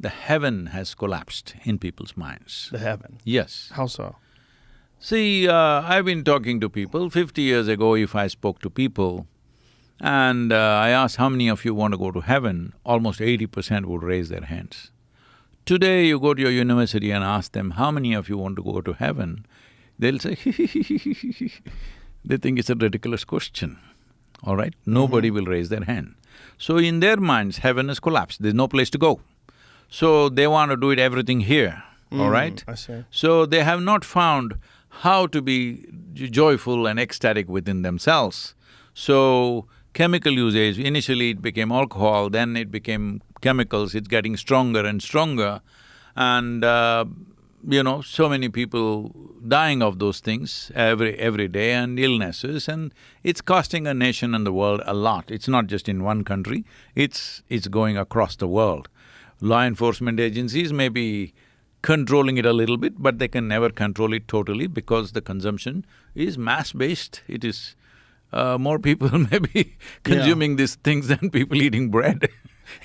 the heaven has collapsed in people's minds. The heaven. Yes. How so? See, I've been talking to people. 50 years ago, if I spoke to people and I asked how many of you want to go to heaven, almost 80% would raise their hands. Today, you go to your university and ask them, how many of you want to go to heaven? They'll say, They think it's a ridiculous question, all right? Nobody will raise their hand. So in their minds, heaven has collapsed, there's no place to go. So they want to do it everything here, all right? I see. So they have not found how to be joyful and ecstatic within themselves. So chemical usage, initially it became alcohol, then it became chemicals, it's getting stronger and stronger. And so many people dying of those things every day and illnesses, and it's costing a nation and the world a lot. It's not just in one country, it's going across the world. Law enforcement agencies may be controlling it a little bit, but they can never control it totally because the consumption is mass-based. It is… more people may be consuming these things than people eating bread.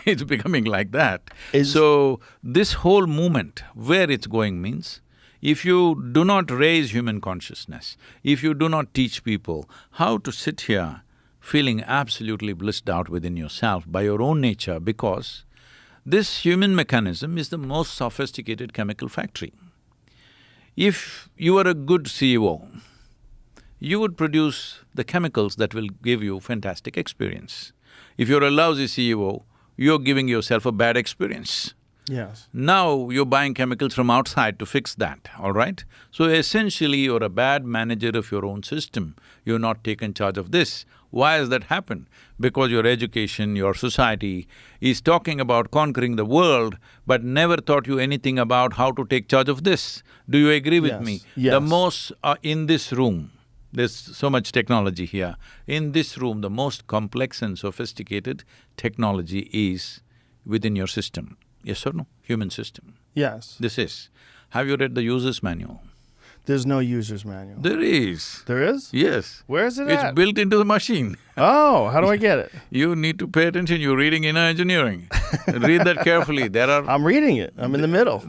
It's becoming like that. So, this whole movement, where it's going means, if you do not raise human consciousness, if you do not teach people how to sit here feeling absolutely blissed out within yourself by your own nature, because this human mechanism is the most sophisticated chemical factory. If you are a good CEO, you would produce the chemicals that will give you fantastic experience. If you're a lousy CEO, you're giving yourself a bad experience. Yes. Now you're buying chemicals from outside to fix that, all right? So essentially, you're a bad manager of your own system. You're not taken charge of this. Why has that happened? Because your education, your society is talking about conquering the world, but never taught you anything about how to take charge of this. Do you agree with me? Yes. The most… in this room, there's so much technology here. In this room, the most complex and sophisticated technology is within your system. Yes or no? Human system. Yes. This is. Have you read the user's manual? There's no user's manual. There is. There is? Yes. Where is it It's at? built into the machine. Oh, how do I get it? You need to pay attention, you're reading inner engineering. Read that carefully, there are… I'm reading it. I'm in the middle.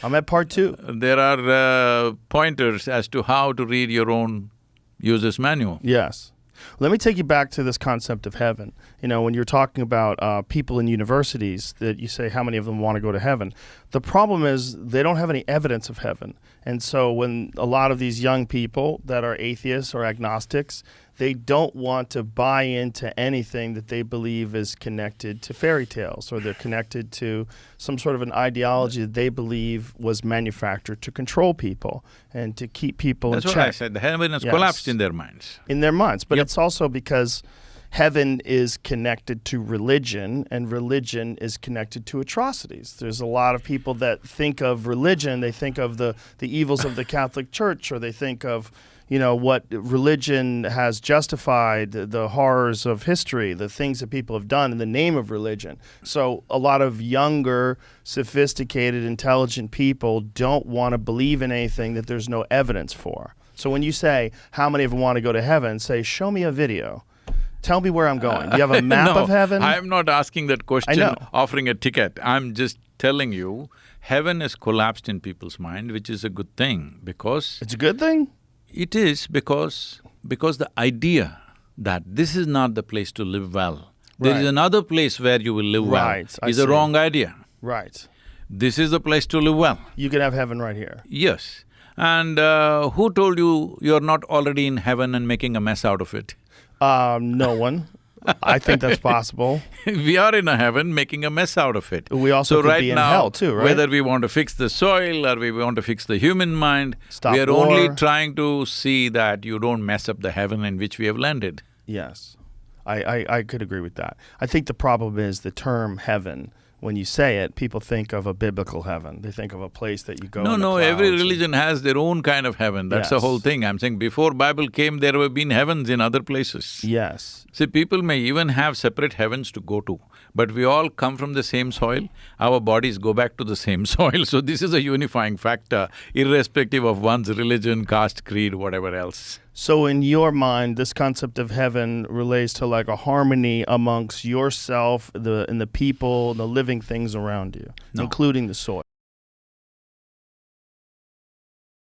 I'm at part 2. There are pointers as to how to read your own user's manual. Yes. Let me take you back to this concept of heaven. You know, when you're talking about people in universities that you say how many of them want to go to heaven, the problem is they don't have any evidence of heaven. And so when a lot of these young people that are atheists or agnostics, they don't want to buy into anything that they believe is connected to fairy tales, or they're connected to some sort of an ideology that they believe was manufactured to control people and to keep people in check. That's what I said, the heaven has collapsed in their minds. In their minds, but it's also because heaven is connected to religion, and religion is connected to atrocities. There's a lot of people that think of religion, they think of the evils of the Catholic Church, or they think of, you know, what religion has justified, the horrors of history, the things that people have done in the name of religion. So a lot of younger, sophisticated, intelligent people don't want to believe in anything that there's no evidence for. So when you say, how many of them want to go to heaven, say, show me a video. Tell me where I'm going. Do you have a map of heaven? I'm not asking that question, I know. offering a ticket. I'm just telling you, heaven has collapsed in people's mind, which is a good thing, because… It's a good thing? It is because the idea that this is not the place to live well, there is another place where you will live well, is a wrong idea. Right. This is the place to live well. You can have heaven right here. Yes. And who told you you're not already in heaven and making a mess out of it? No one. I think that's possible. We are in a heaven making a mess out of it. We also could be in hell too, right? Whether we want to fix the soil or we want to fix the human mind, Stop we are war. only trying to see that you don't mess up the heaven in which we have landed. Yes. I could agree with that. I think the problem is the term heaven. When you say it, people think of a biblical heaven. They think of a place that you go in the No, every clouds religion has their own kind of heaven. That's the Yes. whole thing. I'm saying before Bible came, there have been heavens in other places. Yes. See, people may even have separate heavens to go to, but we all come from the same soil, our bodies go back to the same soil, so this is a unifying factor, irrespective of one's religion, caste, creed, whatever else. So in your mind, this concept of heaven relates to like a harmony amongst yourself, and the people, the living things around you, No. including the soil.